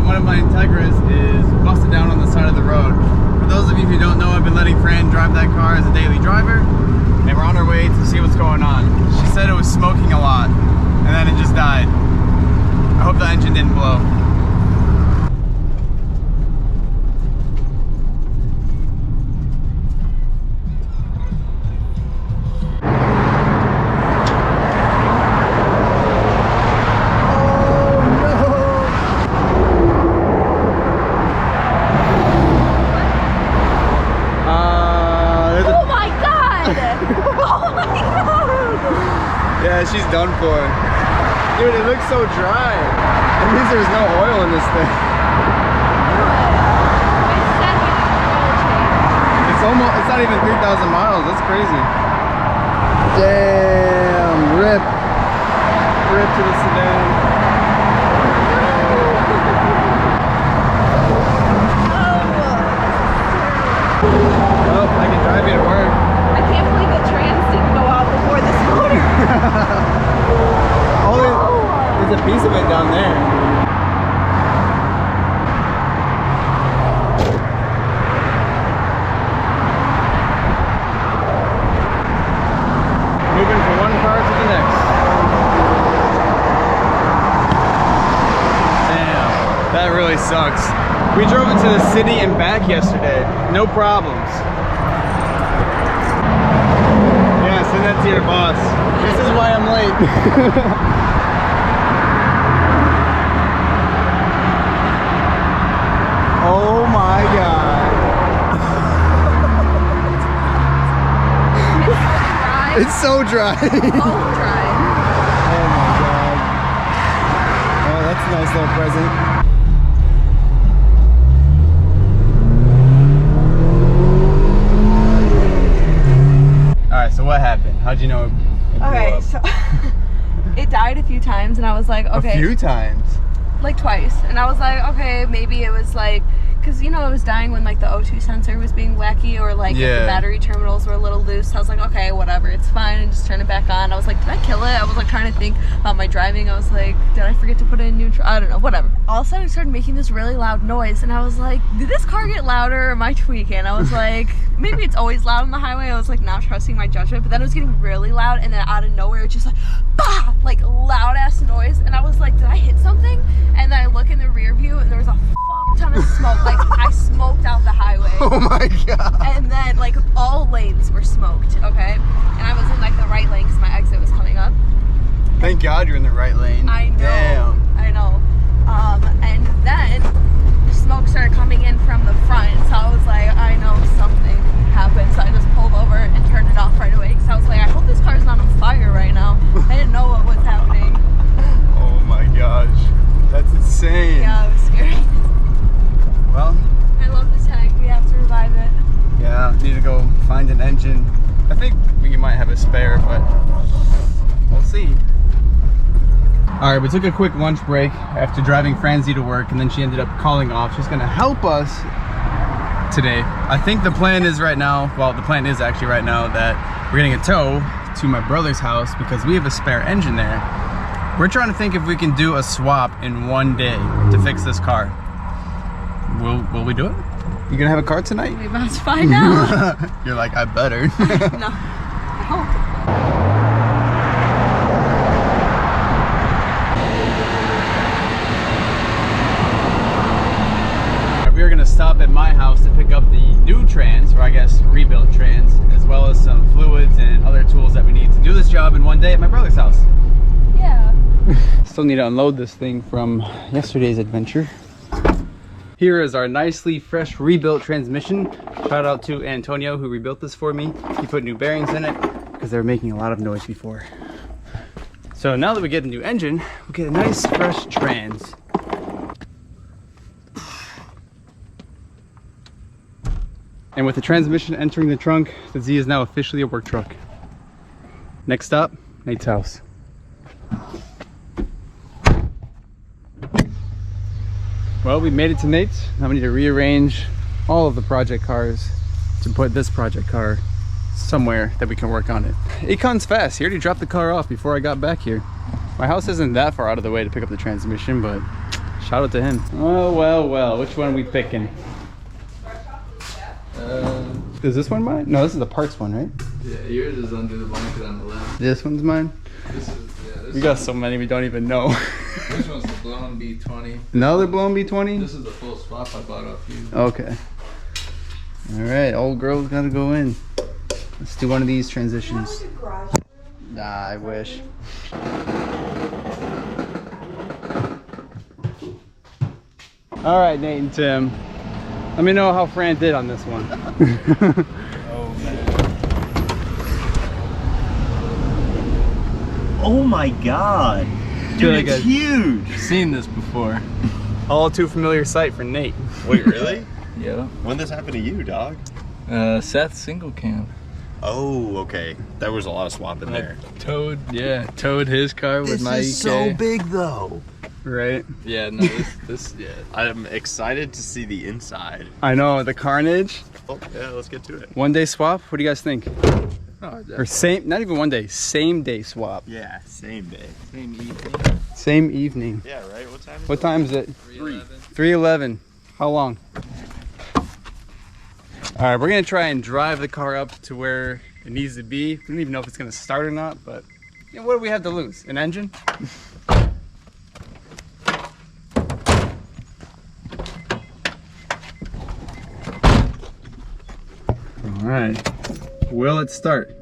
one of my Integras is busted down on the side of the road. For those of you who don't know, I've been letting Fran drive that car as a daily driver, and we're on our way to see what's going on. She said it was smoking a lot, and then it just died. I hope the engine didn't blow. Yeah, she's done for. Dude, it looks so dry. At least there's no oil in this thing. It's not even 3,000 miles. That's crazy. Damn, rip to the sedan. Well, I can drive you to work. I can't believe the trans didn't go out before this motor. There's a piece of it down there. Moving from one car to the next. Damn, that really sucks. We drove into the city and back yesterday. No problems. Yeah, send that to your boss. This is why I'm late. Oh my god. It's so dry. So dry. Oh my god. Oh, that's a nice little present. Alright, so what happened? How'd you know it blew Okay, up? so it died a few times and I was like, okay. A few times? Like twice. And I was like, okay, maybe it was like, because you know it was dying when like the O2 sensor was being wacky, or like if the battery terminals were a little loose. I was like, okay, whatever, it's fine, and just turn it back on. I was like, did I kill it? I was like trying to think about my driving. I was like, did I forget to put it in neutral? I don't know, whatever. All of a sudden it started making this really loud noise, and I was like, did this car get louder or am I tweaking? I was like, maybe it's always loud on the highway. I was like not trusting my judgment, but then it was getting really loud, and then out of nowhere it just like, bah! Like loud ass noise, and I was like, did I hit something? And then I look in the rear view and there was a ton of smoke. Like I smoked out the highway. Oh my god. And then like all lanes were smoked, okay? And I was in like the right lane because my exit was coming up. Thank God you're in the right lane. I know. Damn. I know. And then the smoke started coming in from the front, so I was like, I know something happened. So I just pulled over and turned it off right away because I was like, I hope this car's not on fire right now. I didn't know what was happening. Oh my gosh. That's insane. Yeah, it was scary. Well, I love the tank. We have to revive it. yeah, need to go find an engine. I think we might have a spare, but we'll see. All right, we took a quick lunch break after driving Franzy to work, and then she ended up calling off. She's gonna help us today. I think the plan is right now, well, the plan is actually right now that we're getting a tow to my brother's house because we have a spare engine there. We're trying to think if we can do a swap in one day to fix this car. Will we do it? You gonna have a car tonight? We're about to find out. You're like, I better. No, I hope. We are gonna stop at my house to pick up the new trans, or I guess rebuilt trans, as well as some fluids and other tools that we need to do this job in one day at my brother's house. Yeah. Still need to unload this thing from yesterday's adventure. Here is our nicely fresh rebuilt transmission. Shout out to Antonio who rebuilt this for me. He put new bearings in it because they were making a lot of noise before. So now that we get a new engine, we'll get a nice fresh trans. And with the transmission entering the trunk, the Z is now officially a work truck. Next stop, Nate's house. Well, we made it to Nate's. Now we need to rearrange all of the project cars to put this project car somewhere that we can work on it. Acon's fast. He already dropped the car off before I got back here. My house isn't that far out of the way to pick up the transmission, but Shout out to him. Oh, well. Which one are we picking? Is this one mine? No, this is the parts one, right? Yeah, yours is under the blanket on the left. This one's mine? This is, yeah. We got so many we don't even know. This one's the blown B20. Another blown B20? This is the full swap I bought off you. Okay. Alright, old girl's gotta go in. Let's do one of these transitions. Nah, I wish. Alright, Nate and Tim. Let me know how Fran did on this one. Oh, man. Oh my god. Dude, it's huge. I've seen this before. All too familiar sight for Nate. Wait, really? Yeah. When this happened to you, dog? Seth single cam. Oh, okay. There was a lot of swap in there. Towed his car with my This is so big, though. Right? Yeah, no, this, yeah. I'm excited to see the inside. I know, the carnage. Oh, yeah, let's get to it. One day swap? What do you guys think? Oh, Or not even one day, same day swap. Yeah, same day. same evening. Same evening. Yeah, right? What time is What it? time is it? 3:11. 3:11. How long? All right, we're gonna try and drive the car up to where it needs to be. We don't even know if it's gonna start or not, but you know, what do we have to lose? An engine? All right, will it start?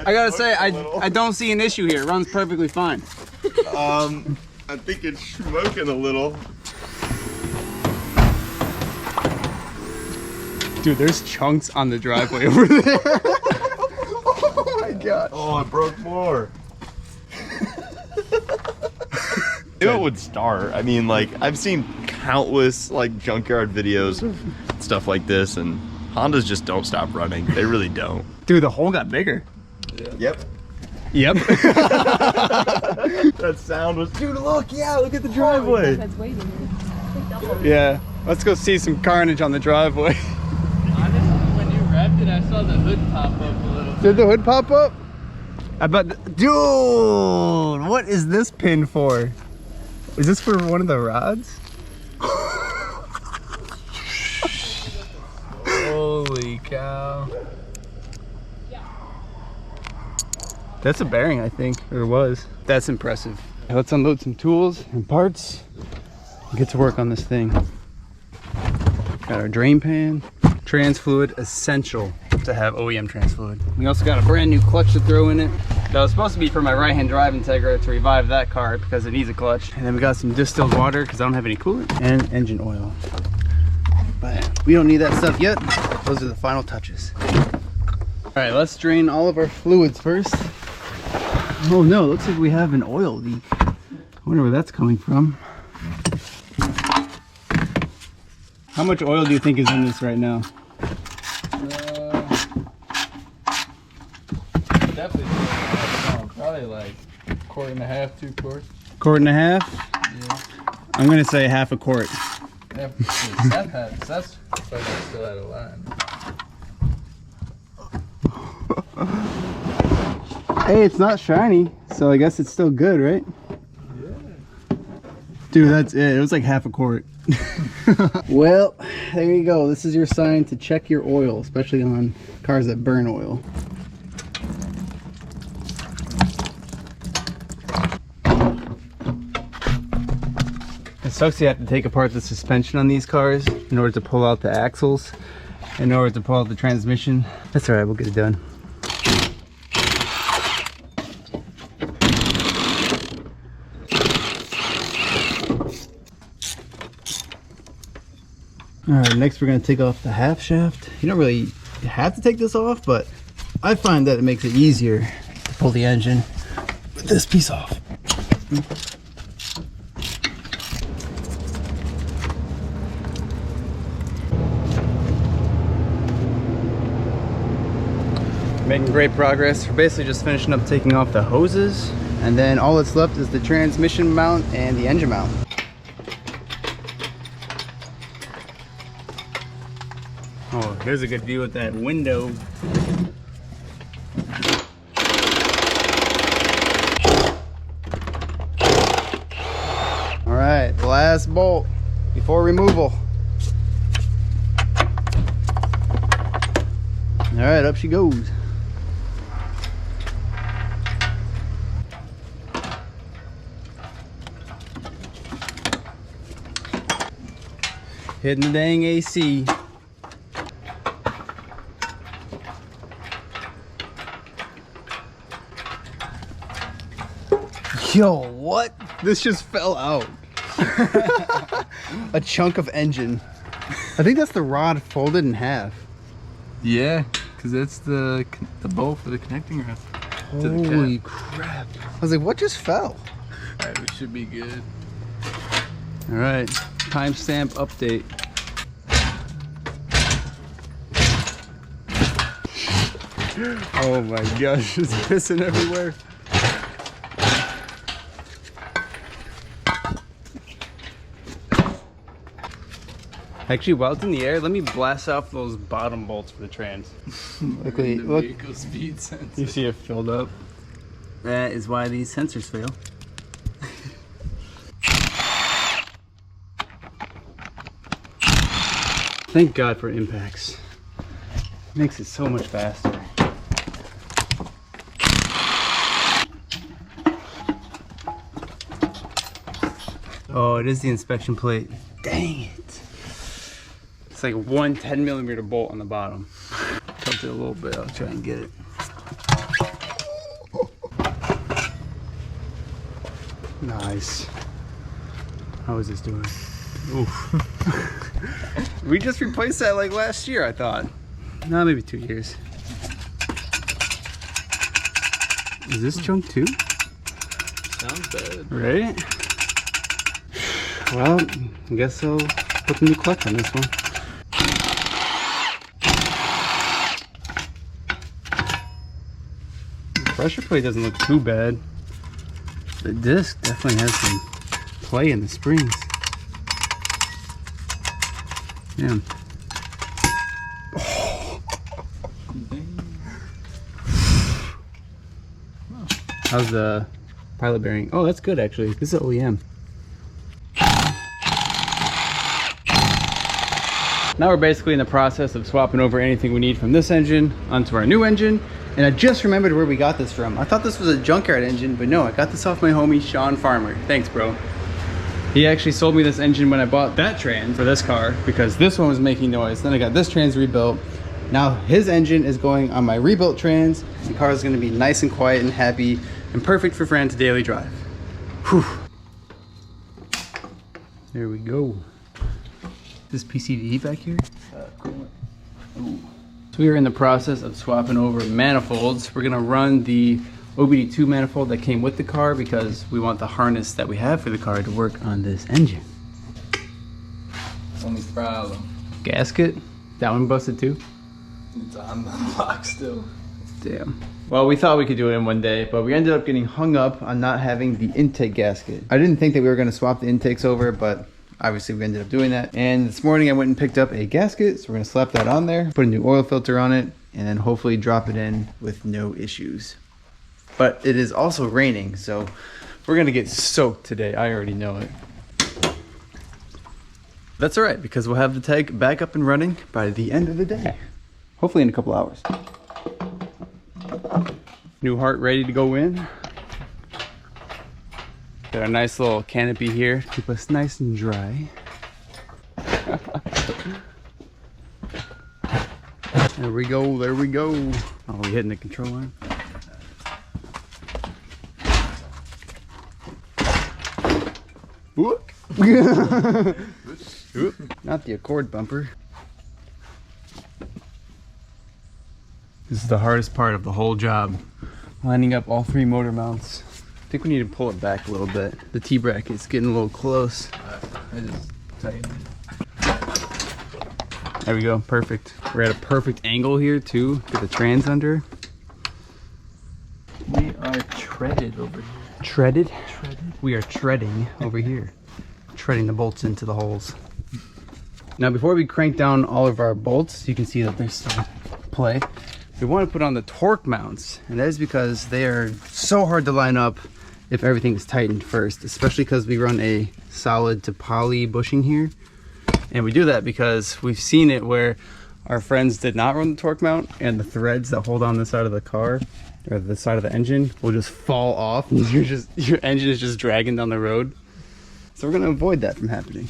I gotta say, I don't see an issue here. It runs perfectly fine. I think it's smoking a little. Dude, there's chunks on the driveway over there. Oh my god. Oh, it broke more. It would start. I mean, like, I've seen countless, like, junkyard videos of stuff like this, and Hondas just don't stop running. They really don't. Dude, the hole got bigger. Yep. Yep. That sound was, dude, look at the driveway. That's waiting. Yeah. Let's go see some carnage on the driveway. Honestly, when you wrapped it, I saw the hood pop up a little. Did the hood pop up? I bet. Dude, what is this pin for? Is this for one of the rods? Holy cow. That's a bearing, I think, or it was. That's impressive. Let's unload some tools and parts and get to work on this thing. Got our drain pan, trans fluid, essential to have OEM trans fluid. We also got a brand new clutch to throw in it. That was supposed to be for my right-hand drive Integra to revive that car because it needs a clutch. And then we got some distilled water because I don't have any coolant, and engine oil. But we don't need that stuff yet. Those are the final touches. All right, let's drain all of our fluids first. Oh no, looks like we have an oil leak. I wonder where that's coming from. How much oil do you think is in this right now? Definitely probably like a quart and a half, 2 quarts. Quart and a half? Yeah. I'm gonna say half a quart. Yeah, Seth like I still had a line. Hey, it's not shiny, so I guess it's still good, right? Yeah. Dude, that's it. It was like half a quart. Well, there you go. This is your sign to check your oil, especially on cars that burn oil. It sucks you have to take apart the suspension on these cars in order to pull out the axles, in order to pull out the transmission. That's alright, we'll get it done. All right, next we're gonna take off the half shaft. You don't really have to take this off, but I find that it makes it easier to pull the engine with this piece off. Making great progress. We're basically just finishing up taking off the hoses, and then all that's left is the transmission mount and the engine mount. Oh, here's a good view with that window. All right, last bolt before removal. All right, up she goes. Hitting the dang AC. Yo, what? This just fell out. A chunk of engine. I think that's the rod folded in half. Yeah, because that's the bolt for the connecting rod. Holy crap. I was like, what just fell? Alright, we should be good. All right, timestamp update. Oh my gosh, it's pissing everywhere. Actually, while it's in the air, let me blast off those bottom bolts for the trans. Look, Vehicle speed sensor. you see it filled up. That is why these sensors fail. Thank God for impacts. Makes it so much faster. Oh, it is the inspection plate. Dang it. It's like one 10mm bolt on the bottom. Tilt it a little bit, I'll try and get it. Nice. How is this doing? Oof. We just replaced that like last year, I thought. No, maybe 2 years. Is this chunk too? Sounds bad. Right? Well, I guess I'll put the new clutch on this one. The pressure plate doesn't look too bad. The disc definitely has some play in the springs. Yeah. How's the pilot bearing? Oh, that's good actually. This is OEM. Now we're basically in the process of swapping over anything we need from this engine onto our new engine. And I just remembered where we got this from. I thought this was a junkyard engine, but no, I got this off my homie, Sean Farmer. Thanks, bro. He actually sold me this engine when I bought that trans for this car because this one was making noise. Then I got this trans rebuilt. Now his engine is going on my rebuilt trans. The car is gonna be nice and quiet and happy and perfect for Fran to daily drive. Whew. There we go. This PCV back here? Cool. Ooh. So we are in the process of swapping over manifolds. We're gonna run the OBD2 manifold that came with the car because we want the harness that we have for the car to work on this engine. Only problem. Gasket? That one busted too? It's on the block still. Damn. Well, we thought we could do it in one day, but we ended up getting hung up on not having the intake gasket. I didn't think that we were gonna swap the intakes over, but obviously we ended up doing that. And this morning I went and picked up a gasket, so we're gonna slap that on there, put a new oil filter on it, and then hopefully drop it in with no issues. But it is also raining, so we're gonna get soaked today. I already know it. That's all right, because we'll have the tag back up and running by the end of the day. Hopefully in a couple hours. New heart ready to go in. Got a nice little canopy here to keep us nice and dry. There we go, there we go. Oh, we hitting the control arm? Look. Oop, not the Accord bumper. This is the hardest part of the whole job. Lining up all 3 motor mounts. I think we need to pull it back a little bit. The T-bracket's getting a little close. I just tightened it. There we go, perfect. We're at a perfect angle here too. Get the trans under. We are treaded over here. Treaded? Treaded. We are treading over here. Treading the bolts into the holes. Now before we crank down all of our bolts, you can see that there's some play. We want to put on the torque mounts, and that is because they are so hard to line up if everything is tightened first, especially because we run a solid to poly bushing here. And we do that because we've seen it where our friends did not run the torque mount, and the threads that hold on the side of the car or the side of the engine will just fall off, and your engine is just dragging down the road. So we're going to avoid that from happening.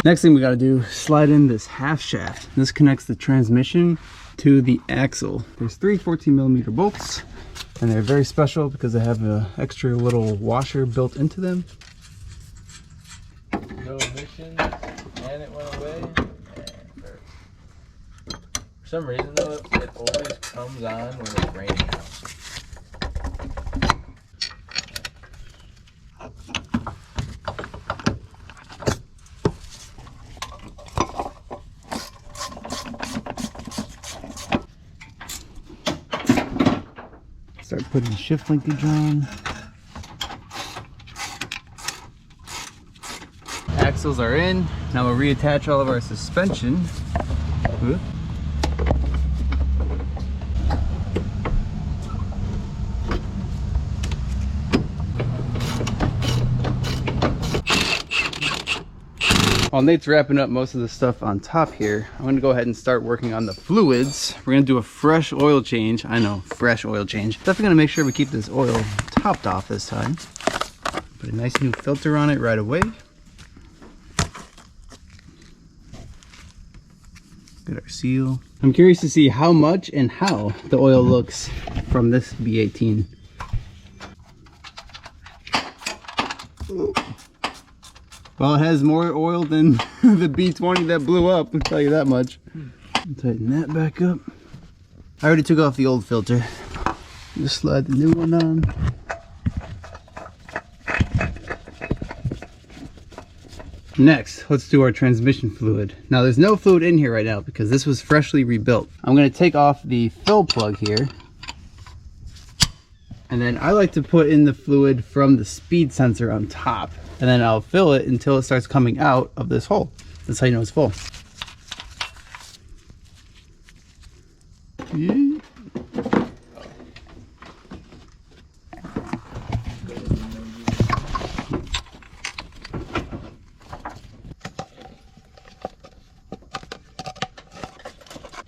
Next thing we got to do, slide in this half shaft. This connects the transmission to the axle. There's 3 14mm bolts, and they're very special because they have an extra little washer built into them. No emissions, and it went away. For some reason though, it always comes on when it's raining out. Start putting shift linkage on. Axles are in. Now we'll reattach all of our suspension. Whoop. While Nate's wrapping up most of the stuff on top here, I'm going to go ahead and start working on the fluids. We're going to do a fresh oil change. I know, fresh oil change. Definitely going to make sure we keep this oil topped off this time. Put a nice new filter on it right away. Get our seal. I'm curious to see how much and how the oil looks from this B18. Ooh. Well, it has more oil than the B20 that blew up, I'll tell you that much. Tighten that back up. I already took off the old filter. Just slide the new one on. Next, let's do our transmission fluid. Now there's no fluid in here right now because this was freshly rebuilt. I'm going to take off the fill plug here. And then I like to put in the fluid from the speed sensor on top. And then I'll fill it until it starts coming out of this hole. That's how you know it's full. Yeah.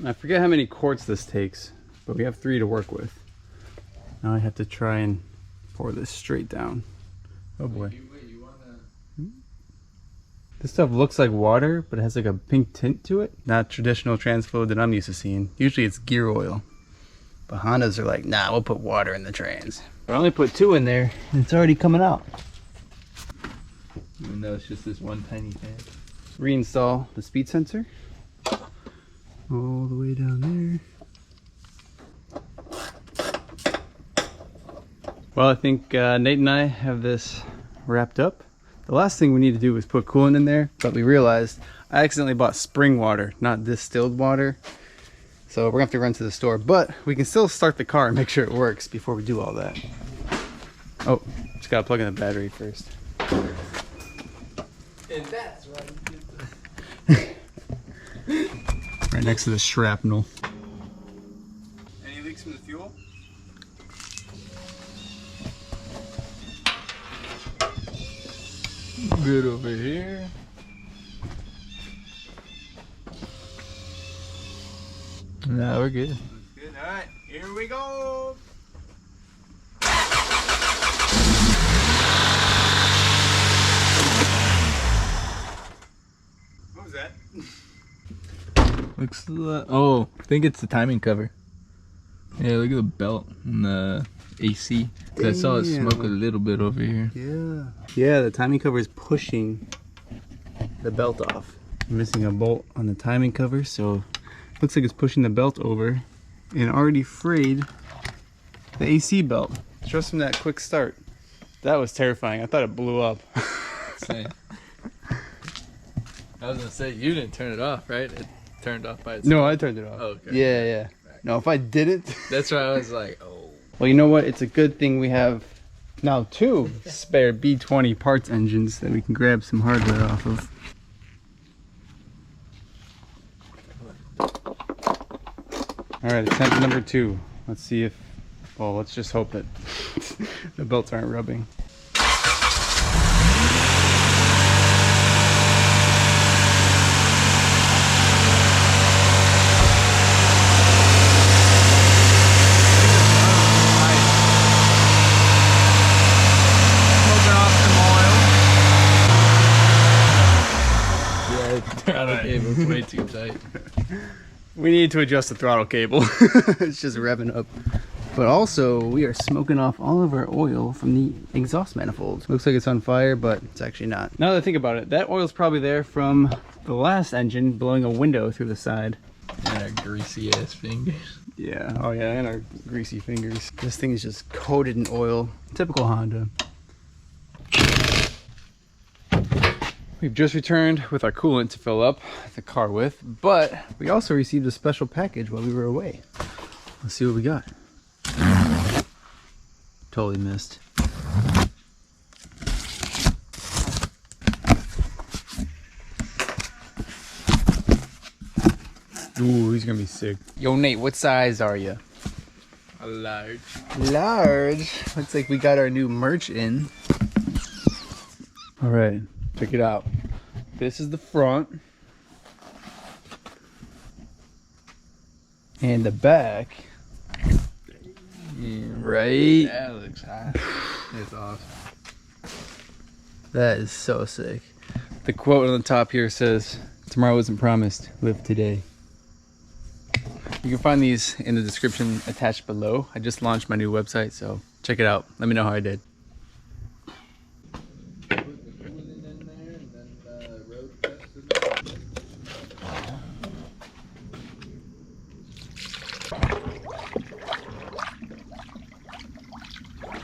I forget how many quarts this takes, but we have 3 to work with. Now I have to try and pour this straight down. Oh boy. This stuff looks like water, but it has like a pink tint to it. Not traditional trans fluid that I'm used to seeing. Usually it's gear oil. But Hondas are like, nah, we'll put water in the trans. I only put 2 in there, and it's already coming out. Even though it's just this one tiny thing. Reinstall the speed sensor. All the way down there. Well, I think Nate and I have this wrapped up. The last thing we need to do is put coolant in there, but we realized I accidentally bought spring water, not distilled water. So we're gonna have to run to the store, but we can still start the car and make sure it works before we do all that. Oh, just gotta plug in the battery first. And that's right. Right next to the shrapnel. Any leaks from the fuel? Good over here. Now we're good. Good. All right, here we go. looks like, oh, I think it's the timing cover. Yeah, look at the belt and the AC. I saw it smoke a little bit over here. Yeah. Yeah, the timing cover is pushing the belt off. I'm missing a bolt on the timing cover, so looks like it's pushing the belt over and already frayed the AC belt just from that quick start. That was terrifying. I thought it blew up. Same. I was gonna say, you didn't turn it off, right? It turned off by itself. No, I turned it off. Oh, okay. Yeah, yeah. No, if I didn't. That's why I was like, oh. Well, you know what? It's a good thing we have now 2 spare B20 parts engines that we can grab some hardware off of. All right, attempt number 2. Let's see if, well, let's just hope that the belts aren't rubbing. Throttle cable's way too tight. We need to adjust the throttle cable. It's just revving up. But also, we are smoking off all of our oil from the exhaust manifold. Looks like it's on fire, but it's actually not. Now that I think about it, that oil's probably there from the last engine blowing a window through the side. And our greasy ass fingers. Yeah, oh yeah, and our greasy fingers. This thing is just coated in oil. Typical Honda. We've just returned with our coolant to fill up the car with, but we also received a special package while we were away. Let's see what we got. Totally missed. Ooh, he's gonna be sick. Yo, Nate, what size are you? A large. Large. Looks like we got our new merch in. All right, check it out. This is the front. And the back. Right? That looks hot. It's awesome. That is so sick. The quote on the top here says, "Tomorrow isn't promised, live today." You can find these in the description attached below. I just launched my new website, so check it out. Let me know how I did.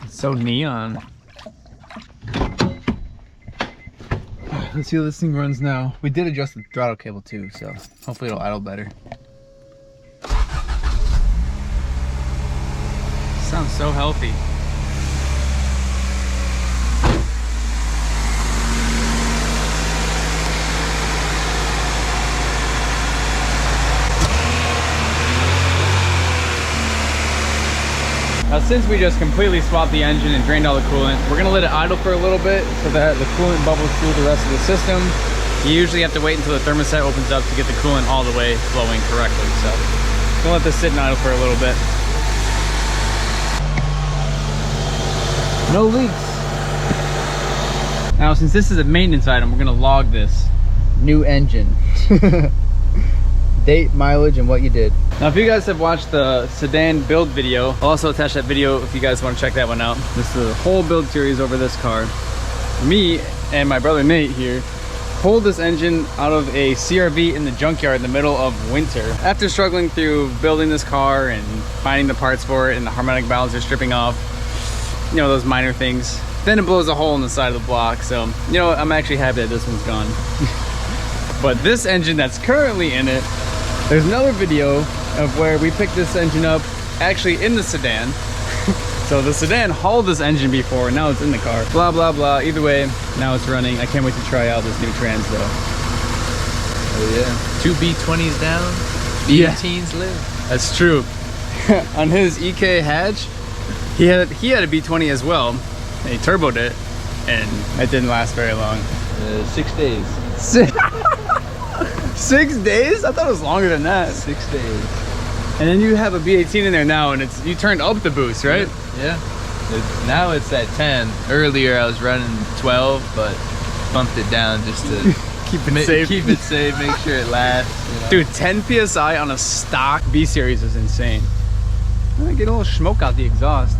It's so neon. Let's see how this thing runs now. We did adjust the throttle cable too, so hopefully it'll idle better. Sounds so healthy. Now, since we just completely swapped the engine and drained all the coolant, we're gonna let it idle for a little bit so that the coolant bubbles through the rest of the system. You usually have to wait until the thermostat opens up to get the coolant all the way flowing correctly. So, gonna let this sit and idle for a little bit. No leaks. Now, since this is a maintenance item, we're gonna log this. New engine. Date, mileage, and what you did. Now, if you guys have watched the sedan build video, I'll also attach that video if you guys want to check that one out. This is a whole build series over this car. Me and my brother Nate here pulled this engine out of a CRV in the junkyard in the middle of winter. After struggling through building this car and finding the parts for it and the harmonic balancer stripping off, you know, those minor things, then it blows a hole in the side of the block. So, you know, I'm actually happy that this one's gone. But this engine that's currently in it, there's another video of where we picked this engine up actually in the sedan. So the sedan hauled this engine before, and now it's in the car. Blah, blah, blah. Either way, now it's running. I can't wait to try out this new trans though. Oh yeah. 2 B20s down, B18s live. That's true. On his EK hatch, he had a B20 as well, and he turboed it, and it didn't last very long. 6 days. 6 days? I thought it was longer than that. 6 days. And then you have a B18 in there now, and you turned up the boost, right? Yeah. Now it's at 10. Earlier I was running 12, but bumped it down just to Keep it safe. Keep it safe, make sure it lasts. You know? Dude, 10 PSI on a stock B-Series is insane. I get a little smoke out the exhaust.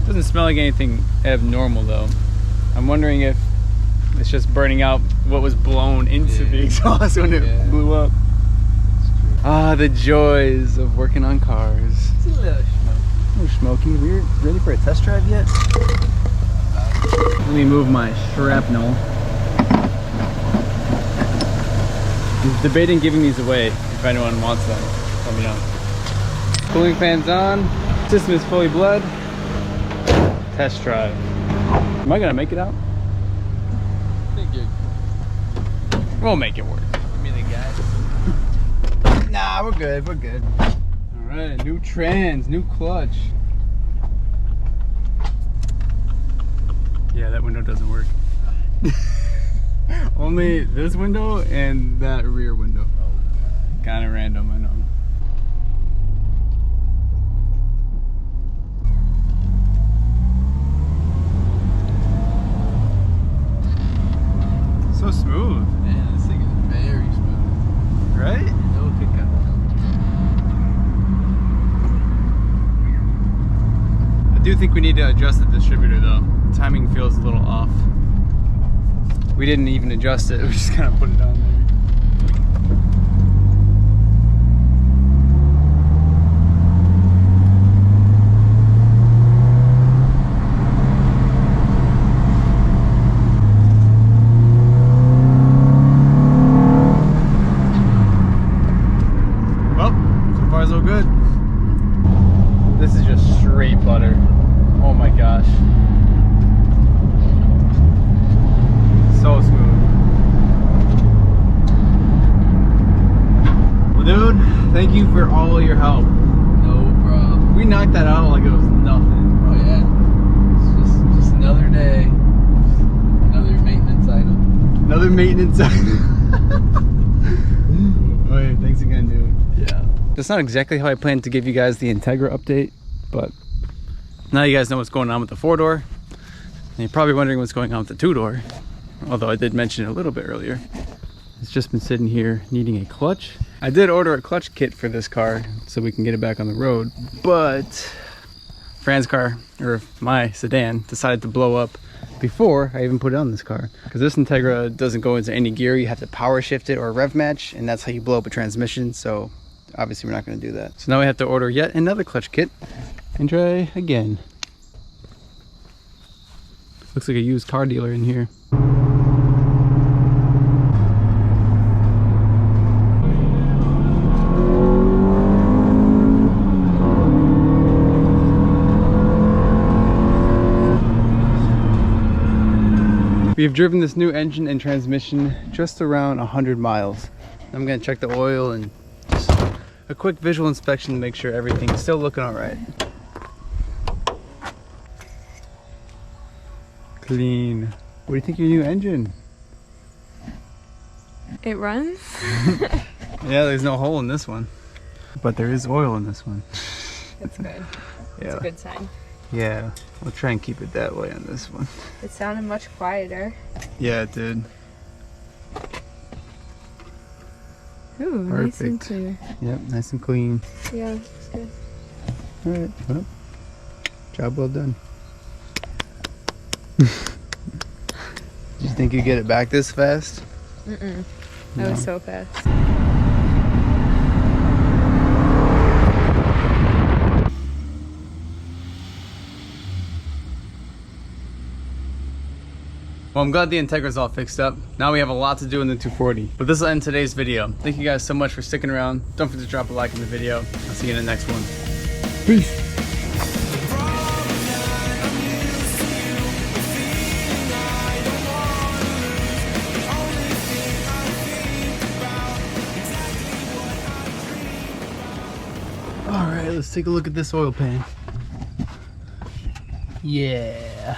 Doesn't smell like anything abnormal though. I'm wondering if it's just burning out what was blown into the exhaust when it blew up. Ah, the joys of working on cars. It's a little smoke. A little smoky. We're ready for a test drive yet? Let me move my shrapnel. I'm debating giving these away if anyone wants them. Let me know. Cooling fan's on. System is fully bled. Test drive. Am I gonna make it out? I think you're... We'll make it work. Give me the gas. Nah, we're good. We're good. All right, new trans, new clutch. Yeah, that window doesn't work. Only this window and that rear window. Oh, kind of random, I know. So smooth. Man, this thing is very smooth. Right? No hiccup. I do think we need to adjust the distributor though. Timing feels a little off. We didn't even adjust it, we just kind of put it on there. Well, so far so good. This is just straight butter. Oh my gosh. So smooth. Well, dude, thank you for all your help. No problem. We knocked that out like it was nothing. Oh yeah. It's just another day. Just another maintenance item. Another maintenance item. Oh, yeah, thanks again, dude. Yeah. That's not exactly how I planned to give you guys the Integra update, but now you guys know what's going on with the 4-door. And you're probably wondering what's going on with the 2-door. Although I did mention it a little bit earlier. It's just been sitting here needing a clutch. I did order a clutch kit for this car so we can get it back on the road, but Fran's car, or my sedan, decided to blow up before I even put it on this car. Because this Integra doesn't go into any gear, you have to power shift it or rev match, and that's how you blow up a transmission, so obviously we're not going to do that. So now we have to order yet another clutch kit and try again. Looks like a used car dealer in here. We've driven this new engine and transmission just around 100 miles. I'm gonna check the oil and just a quick visual inspection to make sure everything's still looking all right. Clean. What do you think of your new engine? It runs. Yeah, there's no hole in this one, but there is oil in this one. That's good. Yeah. That's a good sign. Yeah, we'll try and keep it that way on this one. It sounded much quieter. Yeah, it did. Ooh, nice and Perfect. clear. Yep, nice and clean. Yeah, it's good. All right, well, job well done. Did you think you'd get it back this fast? Mm-mm. No. That was so fast. Well, I'm glad the Integra's all fixed up. Now we have a lot to do in the 240. But this will end today's video. Thank you guys so much for sticking around. Don't forget to drop a like in the video. I'll see you in the next one. Peace. All right, let's take a look at this oil pan. Yeah.